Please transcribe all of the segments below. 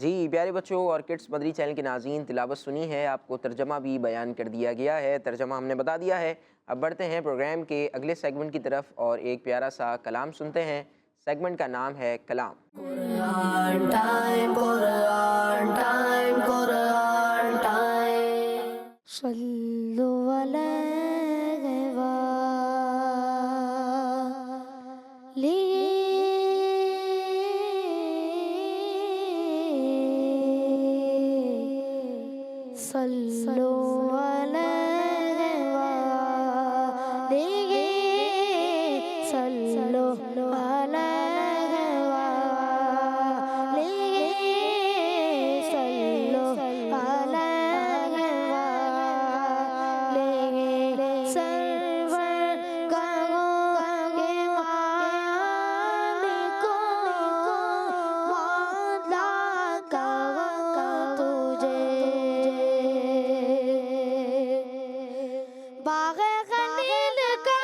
جی پیارے بچوں اور کڈس مدری چینل کے ناظرین، تلاوت سنی ہے، آپ کو ترجمہ بھی بیان کر دیا گیا ہے، ترجمہ ہم نے بتا دیا ہے۔ اب بڑھتے ہیں پروگرام کے اگلے سیگمنٹ کی طرف اور ایک پیارا سا کلام سنتے ہیں۔ سیگمنٹ کا نام ہے کلام۔ Quran time, Quran time, Quran time. صلو علیہ وآلہ صلو علیہ وآلہ صلو علیہ وآلہ صلو علیہ وآلہ سرور کہو کہ مالک مولا کہو تجھے باغ خلیل کا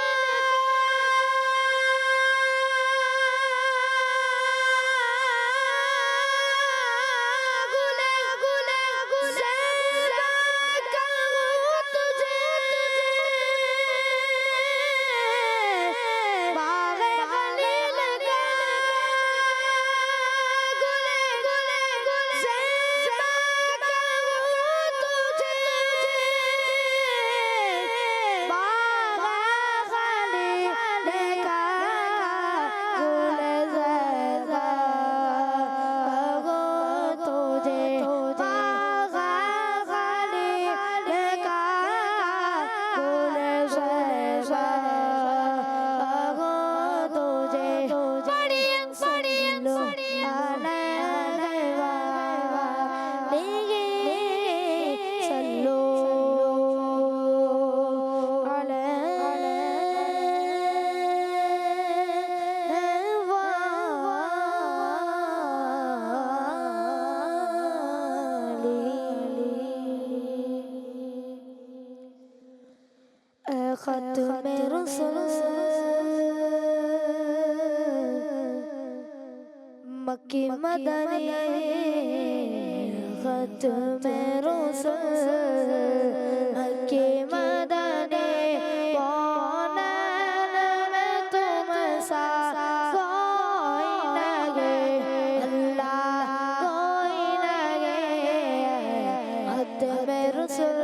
ختم رسل مکی مدنی ختم رسل مکی مدنی کونین میں تم سا کوئی نہیں اللہ کوئی نہیں ختم رسل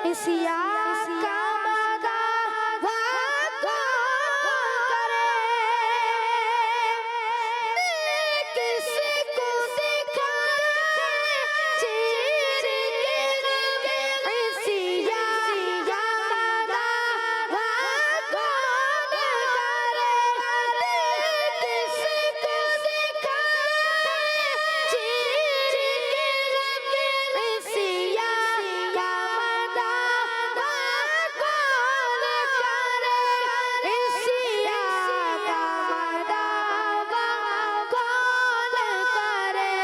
اسیا کا مدار کون کرے کس کو دکھائے چیر کے اسیا کا مدار کون کرے کس کو دکھائے چیر کے اسیا کا مدار کون کرے اسیا کا مدار کون کرے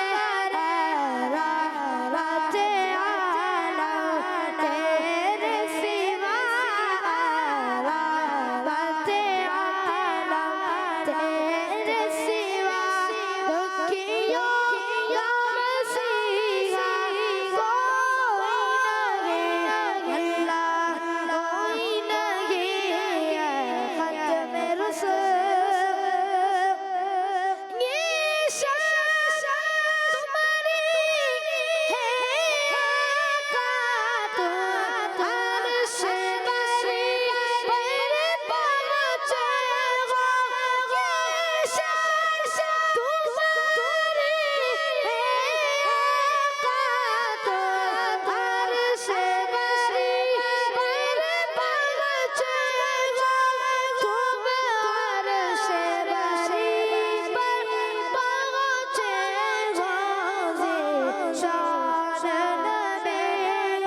رحمت عالم تیرے سوا رحمت عالم تیرے سوا دکھیوں کا مسیحا کوئی نہیں اللہ کوئی نہیں ختم رسول یہ شان تمہاری ہے آقا تو عرش بری پر پہنچے ہو یہ شان تمہاری ہے آقا تو عرش بری پر پہنچے ہو تم عرش بری پر پہنچے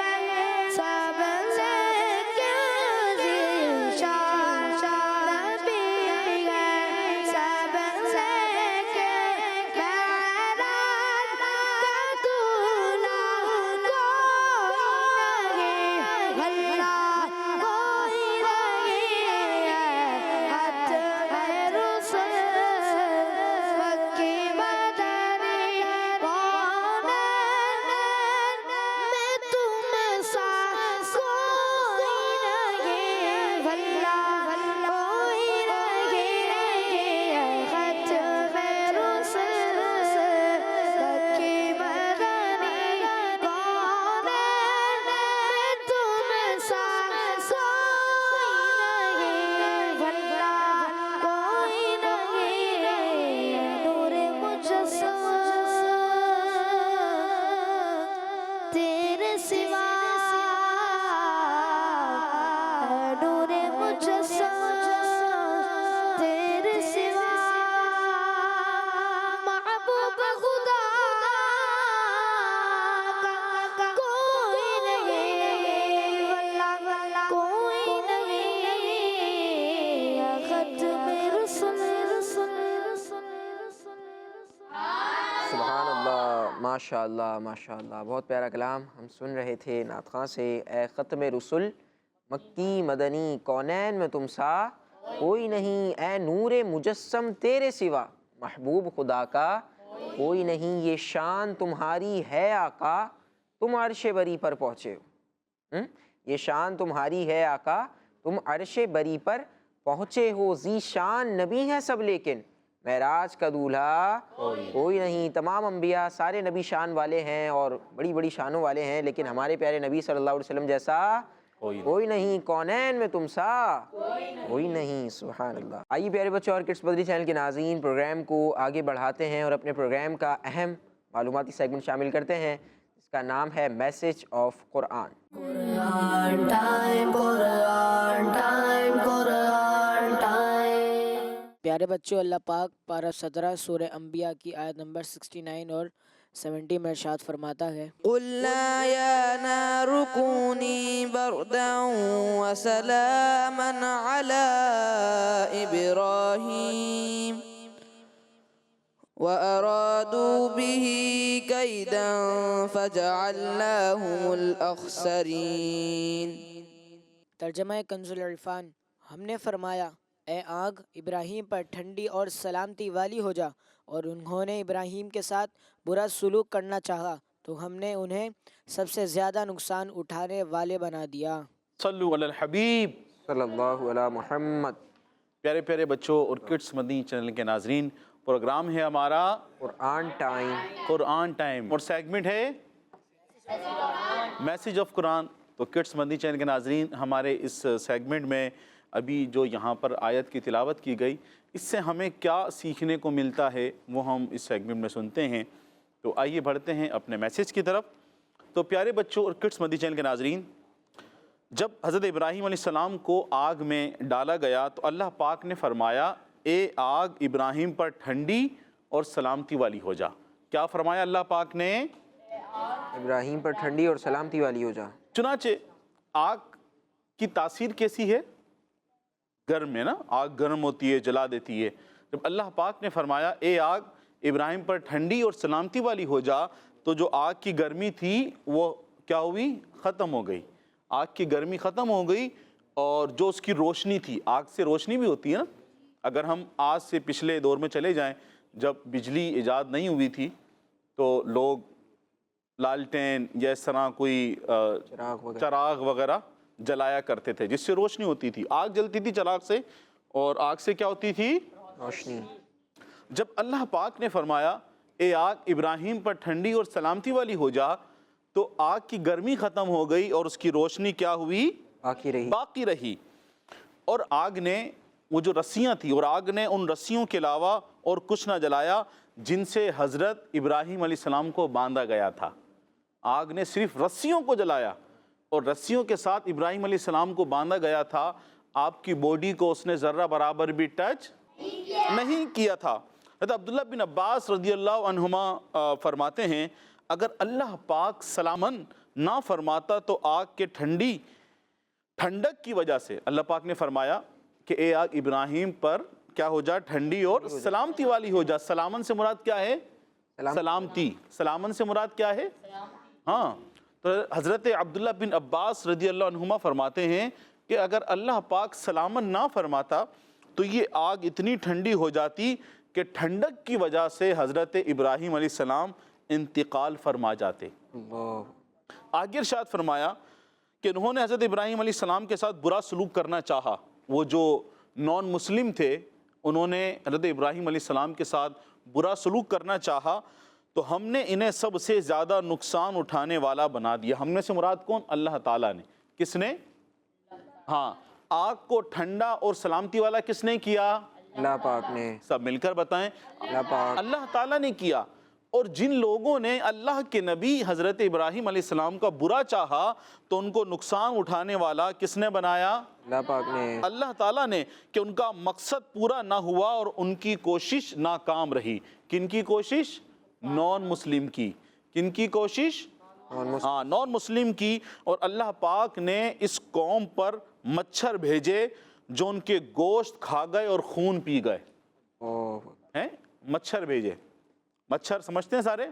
ہو شان نبی سب سے کیوں شان نبی سب سے معراج کا دولہا کوئی نہیں اللہ کوئی نہیں ختم رسول مکی مدنی کون میں تم سا کوئی نہیں اللہ کوئی نہیں ختم رسول مکی مدنی کون میں تم سا کوئی نہیں اللہ کوئی نہیں نور مجسم تیرے سوا نور مجسم تیرے سوا محبوب خدا کا کوئی نہیں واللہ کوئی نہیں ختم رسول سبحان اللہ، ماشاء اللہ ماشاء اللہ، بہت پیارا کلام ہم سن رہے تھے نعت خواں سے۔ اے ختم رسول مکی مدنی کونین میں تم سا کوئی نہیں، اے نور مجسم تیرے سوا محبوب خدا کا کوئی نہیں، یہ شان تمہاری ہے آقا تم عرش بری پر پہنچے ہو۔ یہ شان تمہاری ہے آقا تم عرش بری پر پہنچے ہو، ذی شان نبی ہے سب لیکن معراج کا دولہا کوئی نہیں۔ تمام انبیاء سارے نبی شان والے ہیں اور بڑی بڑی شانوں والے ہیں، لیکن ہمارے پیارے نبی صلی اللہ علیہ وسلم جیسا کوئی نہیں، کونین میں تم سا کوئی نہیں، سبحان اللہ۔ آئیے پیارے بچوں اور کڈس بدری چینل کے ناظرین، پروگرام کو آگے بڑھاتے ہیں اور اپنے پروگرام کا اہم معلوماتی سیگمنٹ شامل کرتے ہیں، اس کا نام ہے message of Quran. Quran time Quran time Quran time. پیارے بچوں، اللہ پاک پارہ 17 سورہ انبیاء کی آیت نمبر 69 اور 70 میں ارشاد فرماتا ہے، قُلْنَا يَا نَارُ كُونِي بَرْدًا وَسَلَامًا عَلَىٰ إِبْرَاهِيمَ وَأَرَادُوا بِهِ كَيْدًا فَجَعَلْنَاهُمُ الْأَخْسَرِينَ۔ ترجمہ کنز العرفان۔ ہم نے فرمایا، اے آگ ابراہیم پر ٹھنڈی اور سلامتی والی ہو جا، اور انہوں نے ابراہیم کے ساتھ برا سلوک کرنا چاہا تو ہم نے انہیں سب سے زیادہ نقصان اٹھانے والے بنا دیا۔ صلو علی الحبیب صلی اللہ علی محمد۔ پیارے پیارے بچوں اور کڈس مدنی چینل کے ناظرین، پروگرام ہے ہمارا قرآن ٹائم، قرآن ٹائم، اور سیگمنٹ ہے میسج آف قرآن۔ تو کڈس مدنی چینل کے ناظرین، ہمارے اس سیگمنٹ میں ابھی جو یہاں پر آیت کی تلاوت کی گئی، اس سے ہمیں کیا سیکھنے کو ملتا ہے وہ ہم اس سیگمنٹ میں سنتے ہیں۔ تو آئیے بڑھتے ہیں اپنے میسیج کی طرف۔ تو پیارے بچوں اور کڈس مدنی چینل کے ناظرین، جب حضرت ابراہیم علیہ السلام کو آگ میں ڈالا گیا تو اللہ پاک نے فرمایا، اے آگ ابراہیم پر ٹھنڈی اور سلامتی والی ہو جا۔ کیا فرمایا اللہ پاک نے؟ ابراہیم پر ٹھنڈی اور سلامتی والی ہو جا۔ چنانچہ آگ کی تاثیر کیسی ہے؟ گرم ہے نا، آگ گرم ہوتی ہے، جلا دیتی ہے۔ جب اللہ پاک نے فرمایا اے آگ ابراہیم پر ٹھنڈی اور سلامتی والی ہو جا، تو جو آگ کی گرمی تھی وہ کیا ہوئی؟ ختم ہو گئی۔ آگ کی گرمی ختم ہو گئی، اور جو اس کی روشنی تھی، آگ سے روشنی بھی ہوتی ہے نا۔ اگر ہم آج سے پچھلے دور میں چلے جائیں، جب بجلی ایجاد نہیں ہوئی تھی تو لوگ لالٹین یا اس طرح کوئی چراغ وغیرہ جلایا کرتے تھے جس سے روشنی ہوتی تھی۔ آگ جلتی تھی چراغ سے، اور آگ سے کیا ہوتی تھی؟ روشنی۔ جب اللہ پاک نے فرمایا اے آگ ابراہیم پر ٹھنڈی اور سلامتی والی ہو جا، تو آگ کی گرمی ختم ہو گئی اور اس کی روشنی کیا ہوئی؟ باقی رہی۔ اور آگ نے وہ جو رسیاں تھیں، اور آگ نے ان رسیوں کے علاوہ اور کچھ نہ جلایا جن سے حضرت ابراہیم علیہ السلام کو باندھا گیا تھا۔ آگ نے صرف رسیوں کو جلایا، اور رسیوں کے ساتھ ابراہیم علیہ السلام کو باندھا گیا تھا۔ آپ کی باڈی کو اس نے ذرہ برابر بھی ٹچ نہیں کیا تھا۔ حضرت عبداللہ بن عباس رضی اللہ عنہما فرماتے ہیں، اگر اللہ پاک سلامن نہ فرماتا تو آگ کے ٹھنڈک کی وجہ سے اللہ پاک نے فرمایا کہ اے آگ ابراہیم پر کیا ہو جا؟ ٹھنڈی اور سلامتی والی ہو جا۔ سلامن سے مراد کیا ہے؟ سلامتی۔ سلامن سے مراد کیا ہے؟ ہاں، تو حضرت عبداللہ بن عباس رضی اللہ عنہما فرماتے ہیں کہ اگر اللہ پاک سلامن نہ فرماتا تو یہ آگ اتنی ٹھنڈی ہو جاتی کہ ٹھنڈک کی وجہ سے حضرت ابراہیم علیہ السلام انتقال فرما جاتے۔ آگے ارشاد فرمایا کہ انہوں نے حضرت ابراہیم علیہ السلام کے ساتھ برا سلوک کرنا چاہا۔ وہ جو نان مسلم تھے انہوں نے حضرت ابراہیم علیہ السلام کے ساتھ برا سلوک کرنا چاہا، تو ہم نے انہیں سب سے زیادہ نقصان اٹھانے والا بنا دیا۔ ہم نے سے مراد کون؟ اللہ تعالیٰ نے۔ کس نے؟ ہاں، آگ کو ٹھنڈا اور سلامتی والا کس نے کیا؟ اللہ پاک نے۔ سب مل کر بتائیں۔ اللہ پاک۔ اللہ تعالیٰ نے کیا۔ اور جن لوگوں نے اللہ کے نبی حضرت ابراہیم علیہ السلام کا برا چاہا تو ان کو نقصان اٹھانے والا کس نے بنایا؟ اللہ پاک نے۔ اللہ تعالیٰ نے، کہ ان کا مقصد پورا نہ ہوا اور ان کی کوشش ناکام رہی۔ کن کی کوشش؟ نان مسلم کی۔ کن کی کوشش؟ ہاں، نان مسلم کی۔ اور اللہ پاک نے اس قوم پر مچھر بھیجے جو ان کے گوشت کھا گئے اور خون پی گئے۔ ہیں؟ مچھر بھیجے۔ مچھر سمجھتے ہیں سارے؟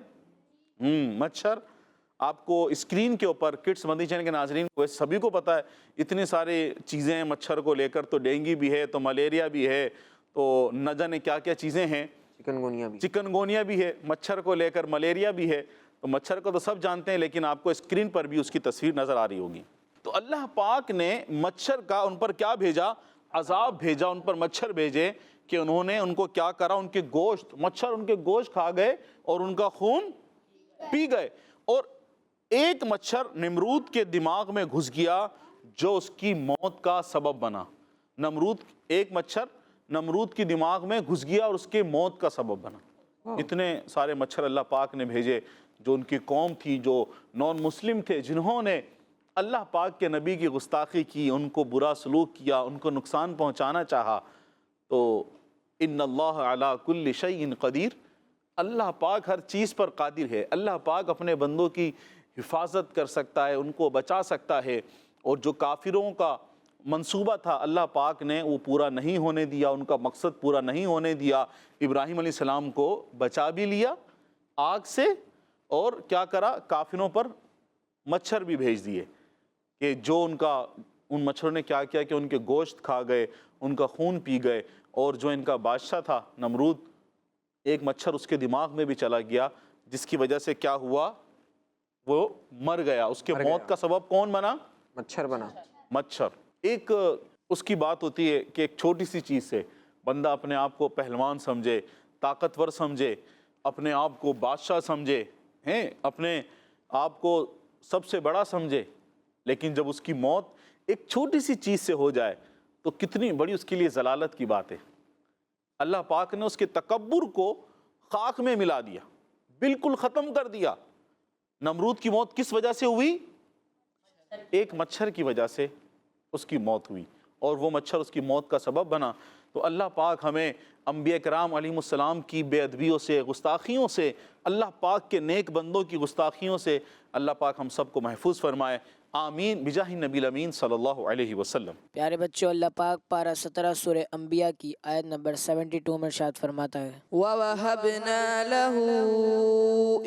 مچھر آپ کو اسکرین کے اوپر کڈس مدنی چینل کے ناظرین کو سبھی کو پتا ہے، اتنی ساری چیزیں ہیں مچھر کو لے کر، تو ڈینگی بھی ہے، تو ملیریا بھی ہے، تو نہ جانے کیا کیا چیزیں ہیں، چکن گونیا بھی ہے، مچھر کو لے کر ملیریا بھی ہے۔ تو مچھر کو تو سب جانتے ہیں، لیکن آپ کو اسکرین پر بھی اس کی تصویر نظر آ رہی ہوگی۔ تو اللہ پاک نے مچھر کا ان پر کیا بھیجا؟ عذاب بھیجا، ان پر مچھر بھیجے کہ انہوں نے ان کو کیا کرا؟ ان کے گوشت، مچھر ان کے گوشت کھا گئے اور ان کا خون پی گئے۔ اور ایک مچھر نمرود کے دماغ میں گھس گیا جو اس کی موت کا سبب بنا۔ ایک مچھر نمرود کی دماغ میں گھس گیا اور اس کے موت کا سبب بنا۔ اتنے سارے مچھر اللہ پاک نے بھیجے جو ان کی قوم تھی، جو نان مسلم تھے، جنہوں نے اللہ پاک کے نبی کی گستاخی کی، ان کو برا سلوک کیا، ان کو نقصان پہنچانا چاہا۔ تو ان اللہ علی کل شیء قدیر، اللہ پاک ہر چیز پر قادر ہے۔ اللہ پاک اپنے بندوں کی حفاظت کر سکتا ہے، ان کو بچا سکتا ہے۔ اور جو کافروں کا منصوبہ تھا اللہ پاک نے وہ پورا نہیں ہونے دیا، ان کا مقصد پورا نہیں ہونے دیا۔ ابراہیم علیہ السلام کو بچا بھی لیا آگ سے، اور کیا کرا؟ کافروں پر مچھر بھی بھیج دیے کہ جو ان مچھروں نے کیا کیا کہ ان کے گوشت کھا گئے، ان کا خون پی گئے۔ اور جو ان کا بادشاہ تھا نمرود، ایک مچھر اس کے دماغ میں بھی چلا گیا، جس کی وجہ سے کیا ہوا؟ وہ مر گیا۔ اس کے موت کا سبب کون بنا؟ مچھر بنا۔ مچھر۔ ایک اس کی بات ہوتی ہے کہ ایک چھوٹی سی چیز سے بندہ اپنے آپ کو پہلوان سمجھے، طاقتور سمجھے، اپنے آپ کو بادشاہ سمجھے، اپنے آپ کو سب سے بڑا سمجھے، لیکن جب اس کی موت ایک چھوٹی سی چیز سے ہو جائے تو کتنی بڑی اس کے لیے ضلالت کی بات ہے۔ اللہ پاک نے اس کے تکبر کو خاک میں ملا دیا، بالکل ختم کر دیا۔ نمرود کی موت کس وجہ سے ہوئی؟ ایک مچھر کی وجہ سے اس کی موت ہوئی، اور وہ مچھر اس کی موت کا سبب بنا۔ تو اللہ پاک ہمیں انبیاء کرام علیہ السلام کی بے ادبیوں سے، گستاخیوں سے، اللہ پاک کے نیک بندوں کی گستاخیوں سے اللہ پاک ہم سب کو محفوظ فرمائے، آمین بجاہ نبی الامین صلی اللہ علیہ وسلم۔ پیارے بچوں، اللہ پاک پارہ 17 سورہ انبیاء کی آیت نمبر 72 میں ارشاد فرماتا ہے، وَوَهَبْنَا لَهُ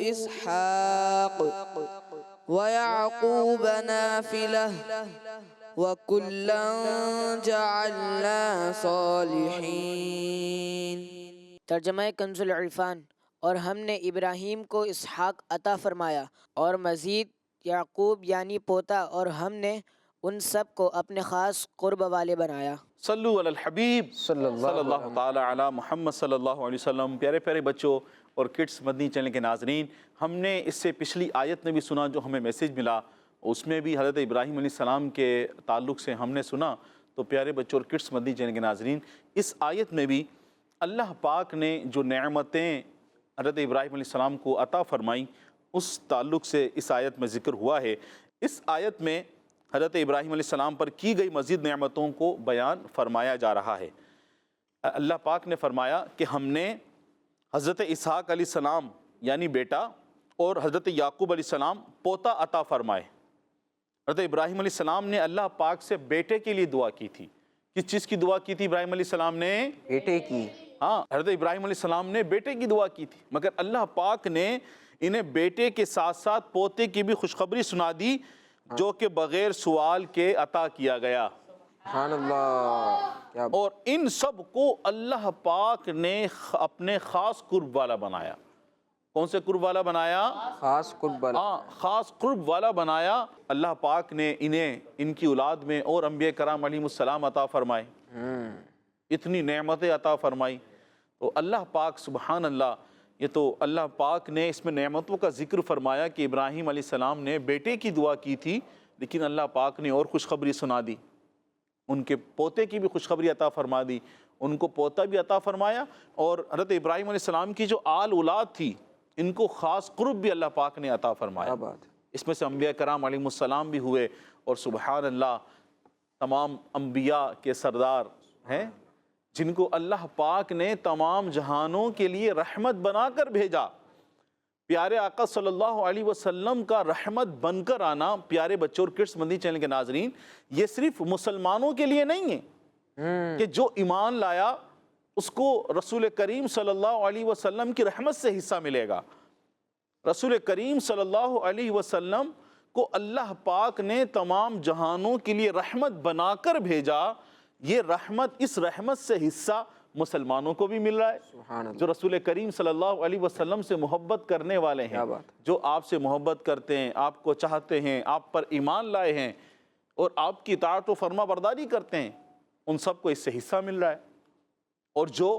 إِسْحَاقَ وَيَعْقُوبَ نَافِلَةً وَكُلًّا جَعَلْنَا صَالِحِينَ۔ ترجمہ کنز العرفان، اور ہم نے ابراہیم کو اسحاق عطا فرمایا اور مزید یعقوب یعنی پوتا، اور ہم نے ان سب کو اپنے خاص قرب والے بنایا۔ صلو علی الحبیب صلی اللہ تعالی علی محمد صلی اللہ علیہ وسلم۔ پیارے پیارے بچوں اور کڈس مدنی چینل کے ناظرین، ہم نے اس سے پچھلی آیت میں بھی سنا جو ہمیں میسیج ملا، اس میں بھی حضرت ابراہیم علیہ السلام کے تعلق سے ہم نے سنا۔ تو پیارے بچوں اور کڈس مدنی چینل کے ناظرین، اس آیت میں بھی اللہ پاک نے جو نعمتیں حضرت ابراہیم علیہ السلام کو عطا فرمائیں اس تعلق سے اس آیت میں ذکر ہوا ہے۔ اس آیت میں حضرت ابراہیم علیہ السلام پر کی گئی مزید نعمتوں کو بیان فرمایا جا رہا ہے۔ اللہ پاک نے فرمایا کہ ہم نے حضرت اسحاق علیہ السلام یعنی بیٹا اور حضرت یعقوب علیہ السلام پوتا عطا فرمائے۔ حضرت ابراہیم علیہ السلام نے اللہ پاک سے بیٹے کے لیے دعا کی تھی۔ کس چیز کی دعا کی تھی ابراہیم علیہ السلام نے؟ بیٹے کی۔ ہاں، حضرت ابراہیم علیہ السلام نے بیٹے کی دعا کی تھی، مگر اللہ پاک نے انہیں بیٹے کے ساتھ ساتھ پوتے کی بھی خوشخبری سنا دی جو کہ بغیر سوال کے عطا کیا گیا۔ سبحان اللہ، کیا اور ان سب کو اللہ پاک نے اپنے خاص قرب والا بنایا۔ کون سے قرب والا بنایا؟ خاص قرب والا۔ ہاں، خاص قرب والا بنایا۔ اللہ پاک نے انہیں ان کی اولاد میں اور انبیاء کرام علیہ السلام عطا فرمائے، اتنی نعمتیں عطا فرمائی۔ تو اللہ پاک سبحان اللہ، یہ تو اللہ پاک نے اس میں نعمتوں کا ذکر فرمایا کہ ابراہیم علیہ السلام نے بیٹے کی دعا کی تھی، لیکن اللہ پاک نے اور خوشخبری سنا دی، ان کے پوتے کی بھی خوشخبری عطا فرما دی، ان کو پوتا بھی عطا فرمایا، اور حضرت ابراہیم علیہ السلام کی جو آل اولاد تھی ان کو خاص قرب بھی اللہ پاک نے عطا فرمایا۔ اس میں سے انبیاء کرام علیہ السلام بھی ہوئے، اور سبحان اللہ تمام انبیاء کے سردار ہیں جن کو اللہ پاک نے تمام جہانوں کے لیے رحمت بنا کر بھیجا۔ پیارے آقا صلی اللہ علیہ وسلم کا رحمت بن کر آنا، پیارے بچوں اور کڈس مدنی چینل کے ناظرین، یہ صرف مسلمانوں کے لیے نہیں ہے کہ جو ایمان لایا اس کو رسول کریم صلی اللہ علیہ وسلم کی رحمت سے حصہ ملے گا۔ رسول کریم صلی اللہ علیہ وسلم کو اللہ پاک نے تمام جہانوں کے لیے رحمت بنا کر بھیجا، یہ رحمت، اس رحمت سے حصہ مسلمانوں کو بھی مل رہا ہے جو رسول کریم صلی اللہ علیہ وسلم سے محبت کرنے والے ہیں، جو آپ سے محبت کرتے ہیں، آپ کو چاہتے ہیں، آپ پر ایمان لائے ہیں اور آپ کی اطاعت و فرما برداری کرتے ہیں، ان سب کو اس سے حصہ مل رہا ہے۔ اور جو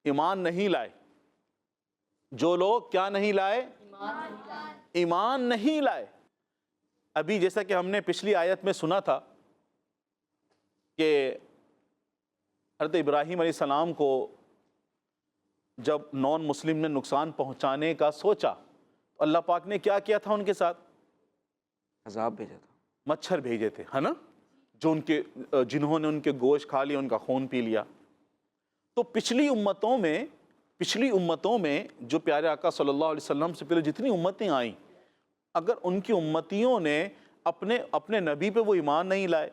ایمان نہیں لائے، جو لوگ کیا نہیں لائے؟ ایمان نہیں لائے۔ ابھی جیسا کہ ہم نے پچھلی آیت میں سنا تھا کہ حضرت ابراہیم علیہ السلام کو جب نان مسلم نے نقصان پہنچانے کا سوچا تو اللہ پاک نے کیا کیا تھا ان کے ساتھ؟ عذاب بھیجا تھا، مچھر بھیجے تھے، ہے نا، جو جنہوں نے ان کے گوشت کھا لیا، ان کا خون پی لیا۔ تو پچھلی امتوں میں جو پیارے آقا صلی اللہ علیہ وسلم سے پہلے جتنی امتیں آئیں، اگر ان کی امتیوں نے اپنے نبی پہ وہ ایمان نہیں لائے،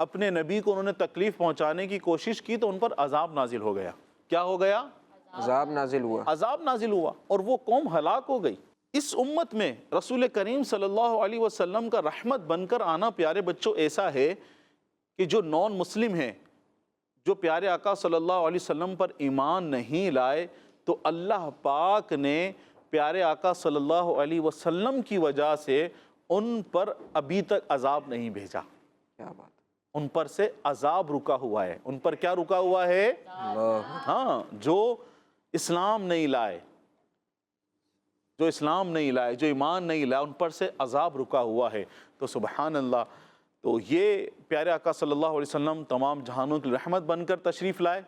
اپنے نبی کو انہوں نے تکلیف پہنچانے کی کوشش کی، تو ان پر عذاب نازل ہو گیا۔ کیا ہو گیا؟ عذاب نازل ہوا، عذاب نازل ہوا، اور وہ قوم ہلاک ہو گئی۔ اس امت میں رسول کریم صلی اللہ علیہ وسلم کا رحمت بن کر آنا، پیارے بچوں، ایسا ہے کہ جو نان مسلم ہیں، جو پیارے آقا صلی اللہ علیہ وسلم پر ایمان نہیں لائے، تو اللہ پاک نے پیارے آقا صلی اللہ علیہ وسلم کی وجہ سے ان پر ابھی تک عذاب نہیں بھیجا۔ کیا بات، ان پر سے عذاب رکا ہوا ہے۔ ان پر کیا رکا ہوا ہے؟ ہاں، جو اسلام نہیں لائے، جو اسلام نہیں لائے، جو ایمان نہیں لائے، ان پر سے عذاب رکا ہوا ہے۔ تو سبحان اللہ، تو یہ پیارے آقا صلی اللہ علیہ وسلم تمام جہانوں کی رحمت بن کر تشریف لائے،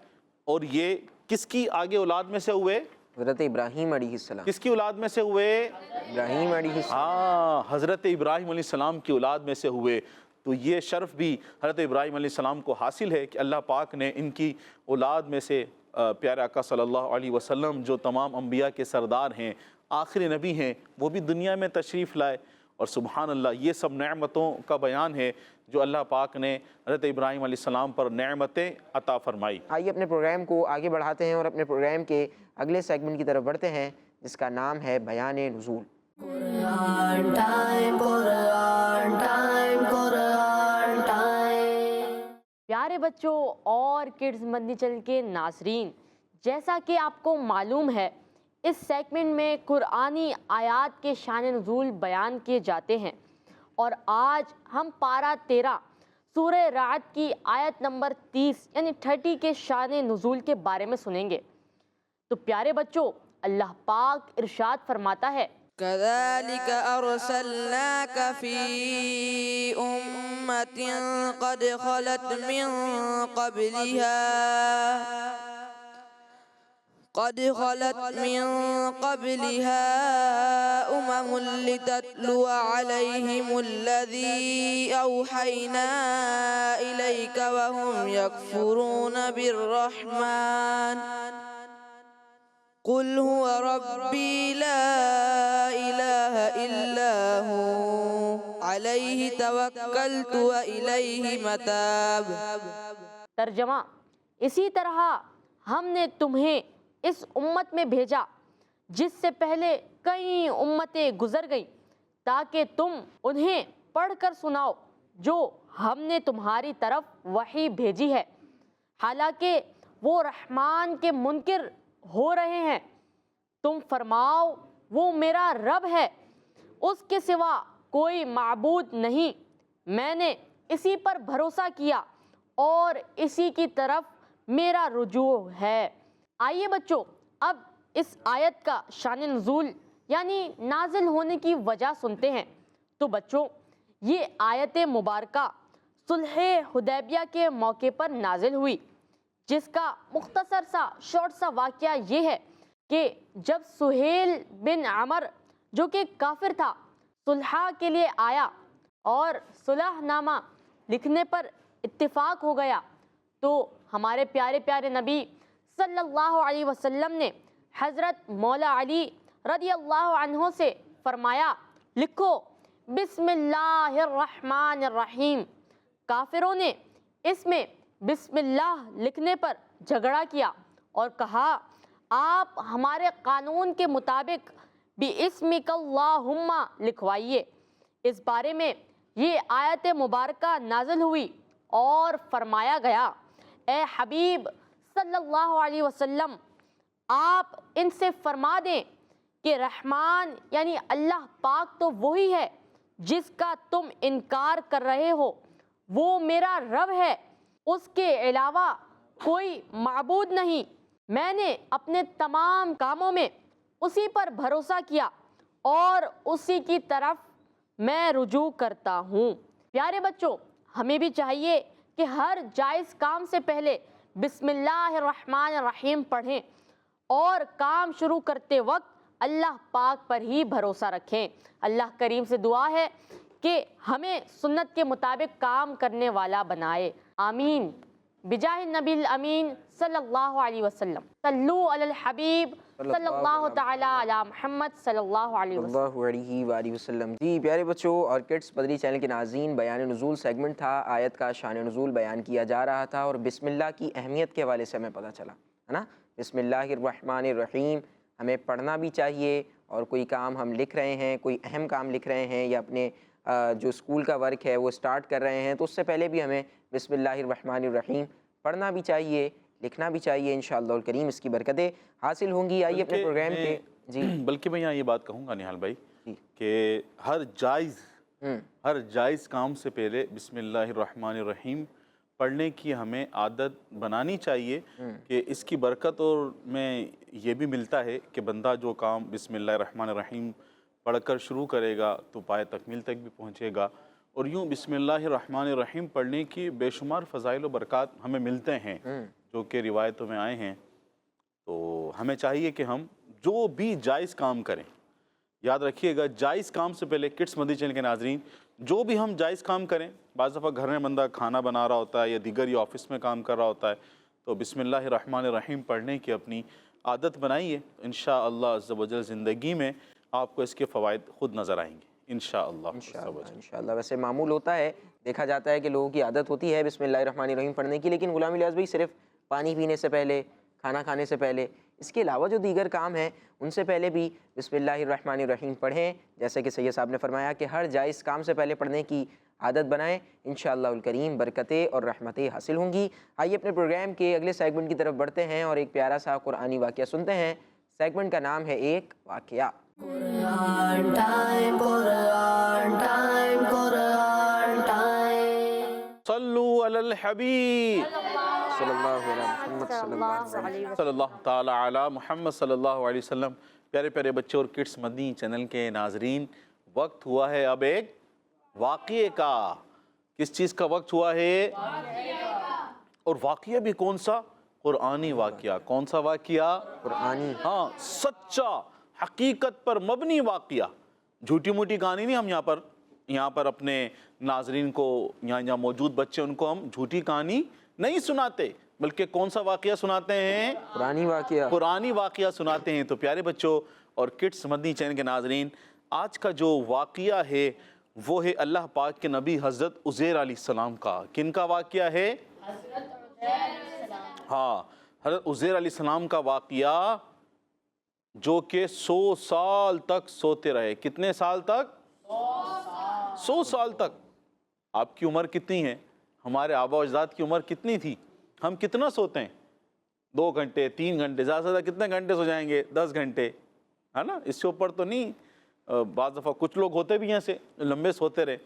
اور یہ کس کی آگے اولاد میں سے ہوئے؟ حضرت ابراہیم علیہ السلام۔ کس کی اولاد میں سے ہوئے؟ ابراہیم علیہ السلام۔ ہاں، حضرت ابراہیم علیہ السلام کی اولاد میں سے ہوئے۔ تو یہ شرف بھی حضرت ابراہیم علیہ السلام کو حاصل ہے کہ اللہ پاک نے ان کی اولاد میں سے پیارے آقا صلی اللہ علیہ وسلم جو تمام انبیاء کے سردار ہیں، آخری نبی ہیں، وہ بھی دنیا میں تشریف لائے۔ اور سبحان اللہ، یہ سب نعمتوں کا بیان ہے جو اللہ پاک نے حضرت ابراہیم علیہ السلام پر نعمتیں عطا فرمائی۔ آئیے اپنے پروگرام کو آگے بڑھاتے ہیں اور اپنے پروگرام کے اگلے سیگمنٹ کی طرف بڑھتے ہیں، جس کا نام ہے بیان نزول۔ قرآن ٹائم، قرآن ٹائم، قرآن ٹائم۔ پیارے بچوں اور کڈز مدنی چینل کے ناظرین، جیسا کہ آپ کو معلوم ہے اس سیگمنٹ میں قرآنی آیات کے شان نزول بیان کیے جاتے ہیں، اور آج ہم پارہ 13 سورہ رعد کی آیت نمبر 30 یعنی 30 کے شان نزول کے بارے میں سنیں گے۔ تو پیارے بچوں، اللہ پاک ارشاد فرماتا ہے، كذلك أرسلناك في أمة قد خلت من قبلها أمم لتتلو عليهم الذي أوحينا إليك وهم يكفرون بالرحمن قل هو ربي لا إله إلا هو عليه توكلت وإليه متاب۔ ترجمہ، اسی طرح ہم نے تمہیں اس امت میں بھیجا جس سے پہلے کئی امتیں گزر گئیں، تاکہ تم انہیں پڑھ کر سناؤ جو ہم نے تمہاری طرف وحی بھیجی ہے، حالانکہ وہ رحمان کے منکر ہو رہے ہیں۔ تم فرماؤ وہ میرا رب ہے، اس کے سوا کوئی معبود نہیں، میں نے اسی پر بھروسہ کیا اور اسی کی طرف میرا رجوع ہے۔ آئیے بچوں، اب اس آیت کا شان نزول یعنی نازل ہونے کی وجہ سنتے ہیں۔ تو بچوں، یہ آیت مبارکہ صلح حدیبیہ کے موقع پر نازل ہوئی، جس کا مختصر سا شارٹ سا واقعہ یہ ہے کہ جب سہیل بن عمر جو کہ کافر تھا صلح کے لیے آیا اور صلح نامہ لکھنے پر اتفاق ہو گیا، تو ہمارے پیارے پیارے نبی صلی اللہ علیہ وسلم نے حضرت مولا علی رضی اللہ عنہ سے فرمایا، لکھو بسم اللہ الرحمن الرحیم۔ کافروں نے اس میں بسم اللہ لکھنے پر جھگڑا کیا اور کہا، آپ ہمارے قانون کے مطابق بِاسْمِكَ اللہم لکھوائیے۔ اس بارے میں یہ آیت مبارکہ نازل ہوئی اور فرمایا گیا، اے حبیب صلی اللہ علیہ وسلم، آپ ان سے فرما دیں کہ رحمان یعنی اللہ پاک تو وہی ہے جس کا تم انکار کر رہے ہو، وہ میرا رب ہے، اس کے علاوہ کوئی معبود نہیں، میں نے اپنے تمام کاموں میں اسی پر بھروسہ کیا اور اسی کی طرف میں رجوع کرتا ہوں۔ پیارے بچوں، ہمیں بھی چاہیے کہ ہر جائز کام سے پہلے بسم اللہ الرحمن الرحیم پڑھیں اور کام شروع کرتے وقت اللہ پاک پر ہی بھروسہ رکھیں۔ اللہ کریم سے دعا ہے کہ ہمیں سنت کے مطابق کام کرنے والا بنائے، آمین بجاہ النبی الامین صلی اللہ علیہ وسلم۔ صلو علی الحبیب صلی اللہ تعالی علی محمد صلی اللہ علیہ وسلم۔ اللہ علیہ وآلہ وسلم۔ جی پیارے بچوں اور کڈس مدنی چینل کے ناظرین، بیان نزول سیگمنٹ تھا، آیت کا شان نزول بیان کیا جا رہا تھا، اور بسم اللہ کی اہمیت کے حوالے سے ہمیں پتہ چلا ہے نا۔ بسم اللہ الرحمن الرحیم ہمیں پڑھنا بھی چاہیے، اور کوئی کام ہم لکھ رہے ہیں، کوئی اہم کام لکھ رہے ہیں یا اپنے جو اسکول کا ورک ہے وہ سٹارٹ کر رہے ہیں، تو اس سے پہلے بھی ہمیں بسم اللہ الرحمن الرحیم پڑھنا بھی چاہیے، لکھنا بھی چاہیے، انشاءاللہ الکریم اس کی برکتیں حاصل ہوں گی۔ آئیے اپنے پروگرام پہ جی، بلکہ میں یہاں یہ بات کہوں گا نہال بھائی کہ ہر جائز کام سے پہلے بسم اللہ الرحمن الرحیم پڑھنے کی ہمیں عادت بنانی چاہیے کہ اس کی برکت اور میں یہ بھی ملتا ہے کہ بندہ جو کام بسم اللہ الرحمن الرحیم پڑھ کر شروع کرے گا تو پائے تکمیل تک بھی پہنچے گا، اور یوں بسم اللہ الرحمن الرحیم پڑھنے کی بے شمار فضائل و برکات ہمیں ملتے ہیں جو کہ روایتوں میں آئے ہیں۔ تو ہمیں چاہیے کہ ہم جو بھی جائز کام کریں، یاد رکھیے گا جائز کام سے پہلے کڈس مدنی چینل کے ناظرین، جو بھی ہم جائز کام کریں، بعض دفعہ گھر میں بندہ کھانا بنا رہا ہوتا ہے یا دیگر یا آفس میں کام کر رہا ہوتا ہے، تو بسم اللہ الرحمن الرحیم پڑھنے کی اپنی عادت بنائیے، انشاءاللہ عز و جل زندگی میں آپ کو اس کے فوائد خود نظر آئیں گے انشاءاللہ عز و جل۔ انشاءاللہ ویسے معمول ہوتا ہے، دیکھا جاتا ہے کہ لوگوں کی عادت ہوتی ہے بسم اللہ الرحمن الرحیم پڑھنے کی، لیکن غلام الیاس بھائی صرف پانی پینے سے پہلے، کھانا کھانے سے پہلے، اس کے علاوہ جو دیگر کام ہیں ان سے پہلے بھی بسم اللہ الرحمن الرحیم پڑھیں، جیسے کہ سید صاحب نے فرمایا کہ ہر جائز کام سے پہلے پڑھنے کی عادت بنائیں، انشاءاللہ الکریم برکتیں اور رحمتیں حاصل ہوں گی۔ آئیے اپنے پروگرام کے اگلے سیگمنٹ کی طرف بڑھتے ہیں اور ایک پیارا سا قرآنی واقعہ سنتے ہیں۔ سیگمنٹ کا نام ہے ایک واقعہ۔ Quran time, Quran time, Quran time. صلو علی الحبیب صلی اللہ علیہ محمد صلی اللہ علیہ وسلم۔ صلی اللہ تعالی علی محمد صلی اللہ علیہ وسلم۔ پیارے پیارے بچے اور کڈس مدنی چینل کے ناظرین، وقت ہوا ہے اب ایک واقعے کا۔ کس چیز کا وقت ہوا ہے؟ اور واقعہ بھی کون سا؟ قرآنی واقعہ۔ کون سا واقعہ؟ قرآنی۔ ہاں، سچا، حقیقت پر مبنی واقعہ، جھوٹی موٹی کہانی نہیں۔ ہم یہاں پر اپنے ناظرین کو، یہاں موجود بچے ان کو ہم جھوٹی کہانی نہیں سناتے، بلکہ کون سا واقعہ سناتے ہیں؟ قرآنی واقعہ۔ قرآنی واقعہ سناتے ہیں۔ تو پیارے بچوں اور کڈس مدنی چینل کے ناظرین، آج کا جو واقعہ ہے وہ ہے اللہ پاک کے نبی حضرت عزیر علیہ السلام کا۔ کن کا واقعہ ہے؟ ہاں، حضرت عزیر علیہ السلام کا واقعہ، جو کہ 100 سال تک سوتے رہے۔ کتنے سال تک؟ 100 سال تک۔ آپ کی عمر کتنی ہے؟ ہمارے آبا و اجداد کی عمر کتنی تھی؟ ہم کتنا سوتے ہیں؟ 2 گھنٹے، 3 گھنٹے، زیادہ سے زیادہ کتنے گھنٹے سو جائیں گے؟ 10 گھنٹے، ہے نا؟ اس سے اوپر تو نہیں۔ بعض دفعہ کچھ لوگ ہوتے بھی ہیں ایسے لمبے سوتے رہے،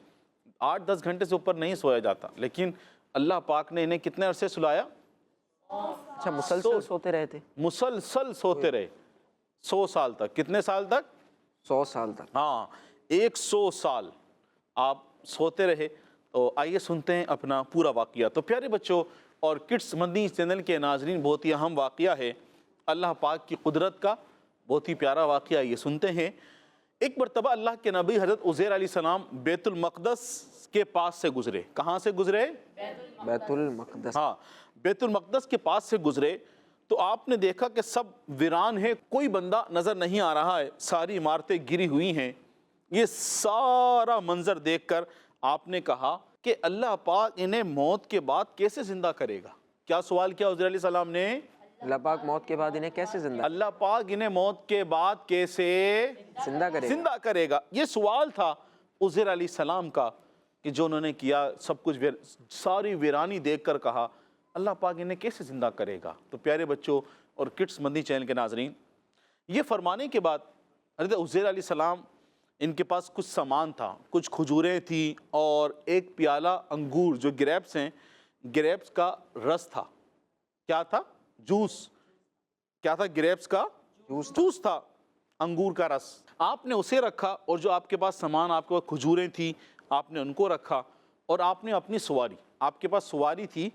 8-10 گھنٹے سے اوپر نہیں سویا جاتا، لیکن اللہ پاک نے انہیں کتنے عرصے سلایا؟ اچھا، مسلسل سوتے رہے تھے؟ مسلسل سوتے رہے 100 سال تک۔ کتنے سال تک؟ 100 سال تک۔ ہاں، 100 سال آپ سوتے رہے۔ تو آئیے سنتے ہیں اپنا پورا واقعہ۔ تو پیارے بچوں اور کڈس مدنی چینل کے ناظرین، بہت ہی اہم واقعہ ہے اللہ پاک کی قدرت کا، بہت ہی پیارا واقعہ، یہ سنتے ہیں۔ ایک مرتبہ اللہ کے نبی حضرت عزیر علیہ السلام بیت المقدس کے پاس سے گزرے۔ کہاں سے گزرے؟ بیت المقدس۔ ہاں، بیت المقدس کے پاس سے گزرے تو آپ نے دیکھا کہ سب ویران ہے، کوئی بندہ نظر نہیں آ رہا ہے، ساری عمارتیں گری ہوئی ہیں۔ یہ سارا منظر دیکھ کر آپ نے کہا کہ اللہ پاک انہیں موت کے بعد کیسے زندہ کرے گا؟ کیا سوال کیا عزیر علیہ السلام نے؟ اللہ پاک موت کے بعد انہیں کیسے زندہ اللہ پاک انہیں موت کے بعد کیسے زندہ کرے گا؟ یہ سوال تھا عزیر علیہ السلام کا، کہ جو انہوں نے کیا، سب کچھ ساری ویرانی دیکھ کر کہا اللہ پاک انہیں کیسے زندہ کرے گا؟ تو پیارے بچوں اور کڈس مدنی چینل کے ناظرین، یہ فرمانے کے بعد حضرت عزیر علیہ السلام، ان کے پاس کچھ سامان تھا، کچھ کھجوریں تھیں اور ایک پیالہ انگور، جو گریپس ہیں، گریپس کا رس تھا۔ کیا تھا؟ جوس۔ کیا تھا؟ گریپس کا جوس تھا، انگور کا رس۔ آپ نے اسے رکھا، اور جو آپ کے پاس سامان، آپ کے پاس کھجوریں تھیں، آپ نے ان کو رکھا، اور آپ نے اپنی سواری، آپ کے پاس سواری تھی،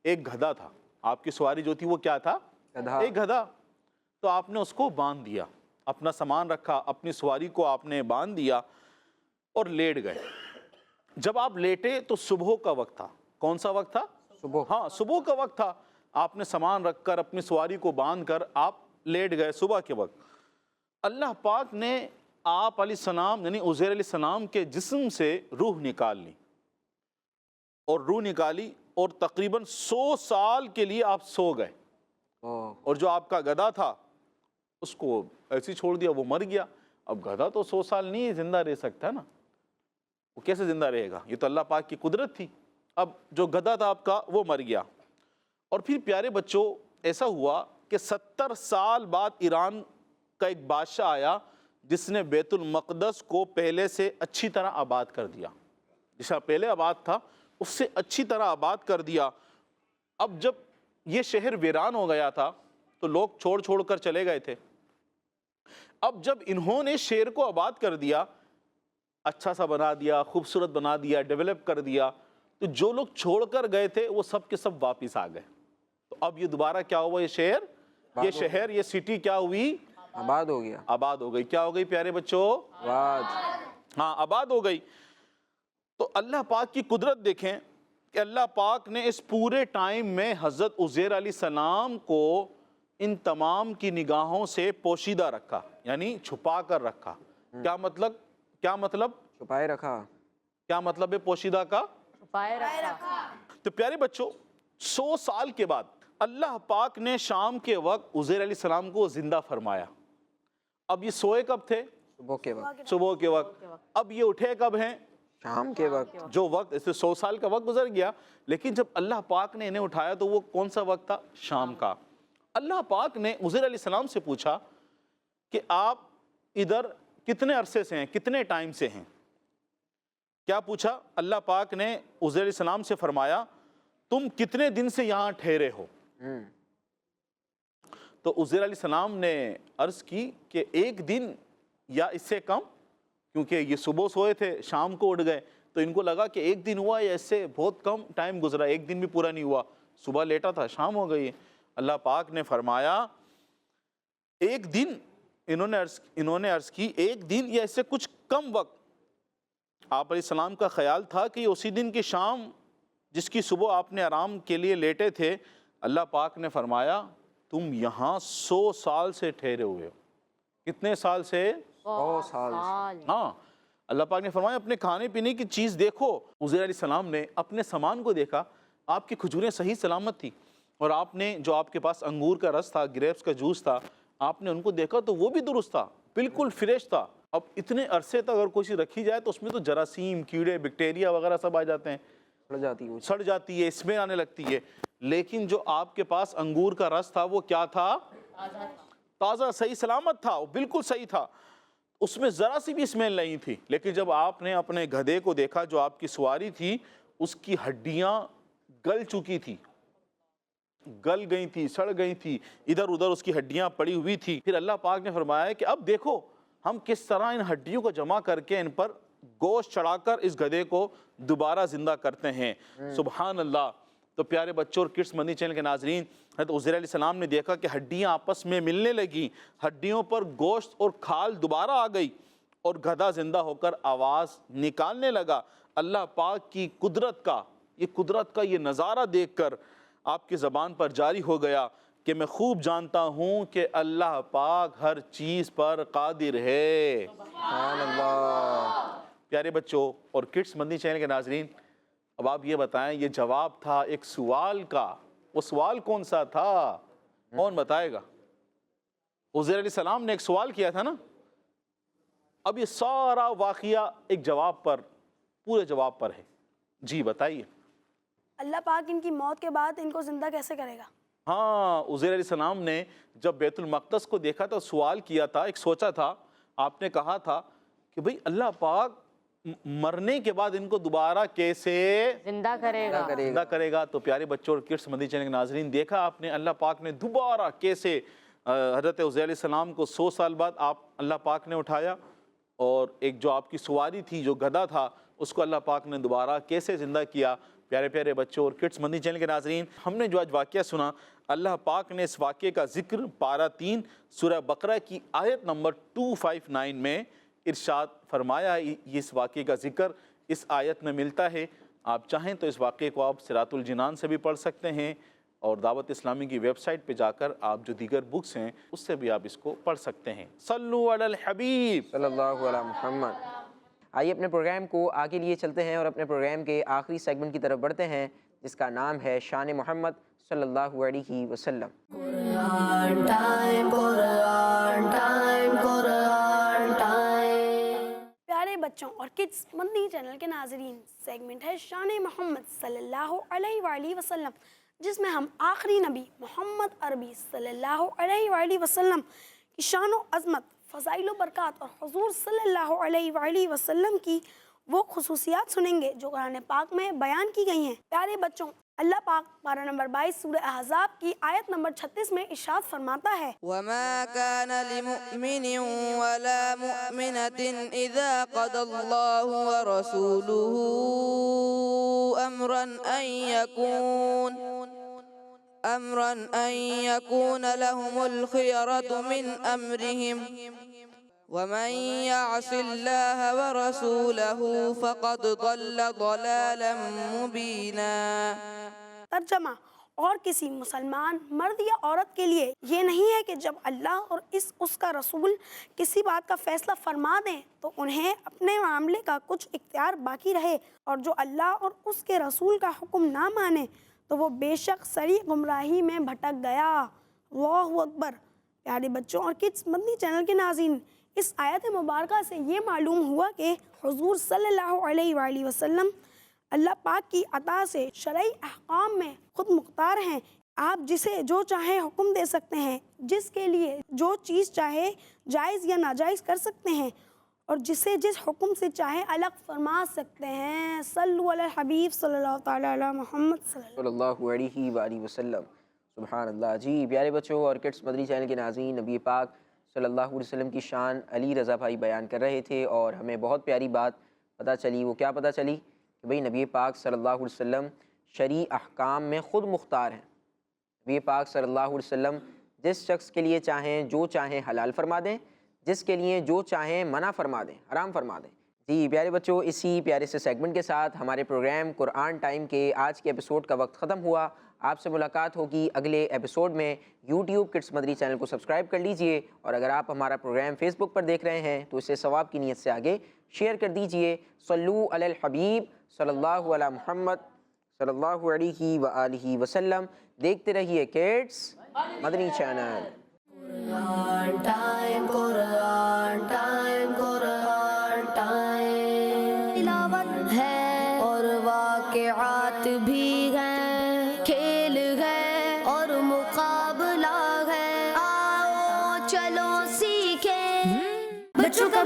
ایک گدھا تھا۔ آپ کی سواری جو تھی وہ کیا تھا؟ ایک گدھا۔ تو آپ نے اس کو باندھ دیا، اپنا سامان رکھا، اپنی سواری کو آپ نے باندھ دیا اور لیٹ گئے۔ جب آپ لیٹے تو صبح کا وقت تھا۔ کون سا وقت تھا؟ صبح۔ ہاں، صبح کا وقت تھا۔ آپ نے سامان رکھ کر، اپنی سواری کو باندھ کر آپ لیٹ گئے صبح کے وقت۔ اللہ پاک نے آپ علیہ السلام یعنی عزیر علیہ السلام کے جسم سے روح نکال لی، اور روح نکالی، اور تقریباً 100 سال کے لیے آپ سو گئے۔ اور جو آپ کا گدھا تھا اس کو ایسے چھوڑ دیا، وہ مر گیا۔ اب گدھا تو 100 سال نہیں زندہ رہ سکتا نا، وہ کیسے زندہ رہے گا؟ یہ تو اللہ پاک کی قدرت تھی۔ اب جو گدھا تھا آپ کا وہ مر گیا۔ اور پھر پیارے بچوں ایسا ہوا کہ 70 سال بعد ایران کا ایک بادشاہ آیا، جس نے بیت المقدس کو پہلے سے اچھی طرح آباد کر دیا، جس کا پہلے آباد تھا اس سے اچھی طرح آباد کر دیا، اب جب یہ شہر ویران ہو گیا تھا تو لوگ چھوڑ چھوڑ کر چلے گئے تھے. اب جب انہوں نے شہر کو آباد کر دیا، اچھا سا بنا دیا، خوبصورت بنا دیا، ڈیولپ کر دیا، تو جو لوگ چھوڑ کر گئے تھے وہ سب کے سب واپس آ گئے. تو اب یہ دوبارہ کیا ہوا، یہ شہر یہ سٹی کیا ہوئی، آباد ہو گیا. آباد ہو گئی. کیا ہو گئی پیارے بچوں؟ آباد. ہاں آباد ہو گئی. تو اللہ پاک کی قدرت دیکھیں کہ اللہ پاک نے اس پورے ٹائم میں حضرت عزیر علیہ السلام کو ان تمام کی نگاہوں سے پوشیدہ رکھا، یعنی چھپا کر رکھا. کیا مطلب چھپائے رکھا. کیا مطلب ہے پوشیدہ کا؟ چھپائے رکھا. تو پیارے بچوں 100 سال کے بعد اللہ پاک نے شام کے وقت عزیر علیہ السلام کو زندہ فرمایا. اب یہ سوئے کب تھے؟ صبح کے وقت. اب یہ اٹھے کب ہیں؟ شام کے وقت. جو وقت اس سے 100 سال کا وقت گزر گیا، لیکن جب اللہ پاک نے انہیں اٹھایا تو وہ کون سا وقت تھا؟ شام کا. اللہ پاک نے عزیر علیہ السلام سے پوچھا کہ آپ ادھر کتنے عرصے سے ہیں، کتنے ٹائم سے ہیں؟ کیا پوچھا؟ اللہ پاک نے عزیر علیہ السلام سے فرمایا تم کتنے دن سے یہاں ٹھہرے ہو؟ تو عزیر علیہ السلام نے عرض کی کہ 1 دن یا اس سے کم، کیونکہ یہ صبح سوئے تھے، شام کو اٹھ گئے، تو ان کو لگا کہ 1 دن ہوا یا اس سے بہت کم ٹائم گزرا، 1 دن بھی پورا نہیں ہوا، صبح لیٹا تھا شام ہو گئی. اللہ پاک نے فرمایا 1 دن. انہوں نے عرض کی 1 دن یا اس سے کچھ کم وقت. آپ علیہ السلام کا خیال تھا کہ اسی دن کی شام جس کی صبح آپ نے آرام کے لیے لیٹے تھے. اللہ پاک نے فرمایا تم یہاں 100 سال سے ٹھہرے ہوئے ہو. کتنے سال سے؟ 100 سال. ہاں. اللہ پاک نے فرمایا اپنے کھانے پینے کی چیز دیکھو. عزیر علیہ السلام نے اپنے سامان کو دیکھا، آپ کی کھجوریں صحیح سلامت تھی، اور آپ نے جو آپ کے پاس انگور کا رس تھا، گریپس کا جوس تھا، آپ نے ان کو دیکھا تو وہ بھی درست تھا، بالکل فریش تھا. اب اتنے عرصے تک اگر کوئی چیز رکھی جائے تو اس میں تو جراثیم، کیڑے، بیکٹیریا وغیرہ سب آ جاتے ہیں، سڑ جاتی ہے، اسمیل آنے لگتی ہے. لیکن جو آپ کے پاس انگور کا رس تھا وہ کیا تھا؟ تازہ، صحیح سلامت تھا، وہ بالکل صحیح تھا، اس میں ذرا سی بھی اسمیل نہیں تھی. لیکن جب آپ نے اپنے گدھے کو دیکھا جو آپ کی سواری تھی، اس کی ہڈیاں گل چکی تھی، گل گئی تھی، سڑ گئی تھی، ادھر ادھر اس کی ہڈیاں پڑی ہوئی تھی. پھر اللہ پاک نے فرمایا کہ اب دیکھو ہم کس طرح ان ہڈیوں کو جمع کر کے ان پر گوشت چڑھا کر اس گدھے کو دوبارہ زندہ کرتے ہیں. سبحان اللہ. تو پیارے بچوں اور کڈس مدنی چینل کے ناظرین، حضرت عزیر علیہ السلام نے دیکھا کہ ہڈیاں آپس میں ملنے لگیں، ہڈیوں پر گوشت اور کھال دوبارہ آ گئی، اور گدھا زندہ ہو کر آواز نکالنے لگا. اللہ پاک کی قدرت کا یہ نظارہ دیکھ کر آپ کی زبان پر جاری ہو گیا کہ میں خوب جانتا ہوں کہ اللہ پاک ہر چیز پر قادر ہے. سبحان اللہ. پیارے بچوں اور کڈس مدنی چینل کے ناظرین، اب آپ یہ بتائیں، یہ جواب تھا ایک سوال کا، وہ سوال کون سا تھا؟ کون بتائے گا؟ عزیر علیہ السلام نے ایک سوال کیا تھا نا. اب یہ سارا واقعہ ایک جواب پر، پورے جواب پر ہے. جی بتائیے. اللہ پاک ان کی موت کے بعد ان کو زندہ کیسے کرے گا؟ ہاں، عزیر علیہ السلام نے جب بیت المقدس کو دیکھا تھا، سوال کیا تھا، ایک سوچا تھا. آپ نے کہا تھا کہ بھئی اللہ پاک مرنے کے بعد ان کو دوبارہ کیسے زندہ کرے گا. تو پیارے بچوں اور کڈس مدنی چینل کے ناظرین، دیکھا آپ نے اللہ پاک نے دوبارہ کیسے حضرت عزیر علیہ السلام کو 100 سال بعد اللہ پاک نے اٹھایا، اور ایک جو آپ کی سواری تھی، جو گدھا تھا، اس کو اللہ پاک نے دوبارہ کیسے زندہ کیا. پیارے پیارے بچوں اور کڈس مدنی چینل کے ناظرین، ہم نے جو آج واقعہ سنا، اللہ پاک نے اس واقعے کا ذکر پارہ 3 سورہ بقرہ کی آیت نمبر 259 میں ارشاد فرمایا. اس واقعے کا ذکر اس آیت میں ملتا ہے. آپ چاہیں تو اس واقعے کو آپ صراط الجنان سے بھی پڑھ سکتے ہیں، اور دعوت اسلامی کی ویب سائٹ پہ جا کر آپ جو دیگر بکس ہیں اس سے بھی آپ اس کو پڑھ سکتے ہیں. صلو علی الحبیب صلی اللہ علیہ محمد. آئیے اپنے پروگرام کو آگے لیے چلتے ہیں اور اپنے پروگرام کے آخری سیگمنٹ کی طرف بڑھتے ہیں، جس کا نام ہے شان محمد صلی اللہ علیہ وسلم. Quran time, Quran time, Quran time. پیارے بچوں اور کڈس مدنی چینل کے ناظرین، سیگمنٹ ہے شان محمد صلی اللہ علیہ وآلہ وسلم، جس میں ہم آخری نبی محمد عربی صلی اللہ علیہ وآلہ وسلم کی شان و عظمت، فضائل و برکات اور حضور صلی اللہ علیہ وآلہ وسلم کی وہ خصوصیات سنیں گے جو قرآن پاک میں بیان کی گئی ہیں. پیارے بچوں اللہ پاک پارہ نمبر 22 سورہ احزاب کی آیت نمبر 36 میں ارشاد فرماتا ہے وما كان لمؤمن ولا مؤمنة إذا قضى الله ورسوله أمرا أن يكون لهم الخيرة من أمرهم ومن يعص الله ورسوله فقد ضل ضلالا مبينا۔ ترجمہ، اور کسی مسلمان مرد یا عورت کے لیے یہ نہیں ہے کہ جب اللہ اور اس کا رسول کسی بات کا فیصلہ فرما دیں تو انہیں اپنے معاملے کا کچھ اختیار باقی رہے، اور جو اللہ اور اس کے رسول کا حکم نہ مانے تو وہ بے شک صریح گمراہی میں بھٹک گیا۔ اللہ اکبر۔ پیارے بچوں اور کڈس مدنی چینل کے ناظرین، اس آیت مبارکہ سے یہ معلوم ہوا کہ حضور صلی اللہ علیہ وآلہ وسلم اللہ پاک کی عطا سے شرعی احکام میں خود مختار ہیں۔ آپ جسے جو چاہیں حکم دے سکتے ہیں، جس کے لیے جو چیز چاہے جائز یا ناجائز کر سکتے ہیں، اور جسے جس حکم سے چاہے الگ فرما سکتے ہیں۔ صلو علی الحبیب صلی اللہ تعالی علی محمد صلی اللہ علیہ وآلہ وسلم۔ سبحان اللہ۔ جی پیارے بچوں اور کڈس مدنی چینل کے ناظرین، نبی پاک صلی اللہ علیہ وسلم کی شان علی رضا بھائی بیان کر رہے تھے، اور ہمیں بہت پیاری بات پتہ چلی۔ وہ کیا پتہ چلی؟ کہ بھئی نبی پاک صلی اللہ علیہ وسلم شرعی احکام میں خود مختار ہیں۔ نبی پاک صلی اللہ علیہ وسلم جس شخص کے لیے چاہیں جو چاہیں حلال فرما دیں، جس کے لیے جو چاہیں منع فرما دیں، حرام فرما دیں۔ جی پیارے بچوں، اسی پیارے سے سیگمنٹ کے ساتھ ہمارے پروگرام قرآن ٹائم کے آج کے ایپیسوڈ کا وقت ختم ہوا۔ آپ سے ملاقات ہوگی اگلے ایپیسوڈ میں۔ یوٹیوب کڈس مدنی چینل کو سبسکرائب کر لیجئے، اور اگر آپ ہمارا پروگرام فیس بک پر دیکھ رہے ہیں تو اسے ثواب کی نیت سے آگے شیئر کر دیجئے۔ صلو علی الحبیب صلی اللہ علی محمد صلی اللہ علیہ وآلہ وسلم۔ دیکھتے رہیے کڈس مدنی چینل۔ قرآن ٹائم، قرآن ٹائم، قرآن ٹائم۔ تلاوت ہے اور واقعات بھی ہیں، کھیل ہے اور مقابلہ ہے، آؤ چلو سیکھیں بچوں کا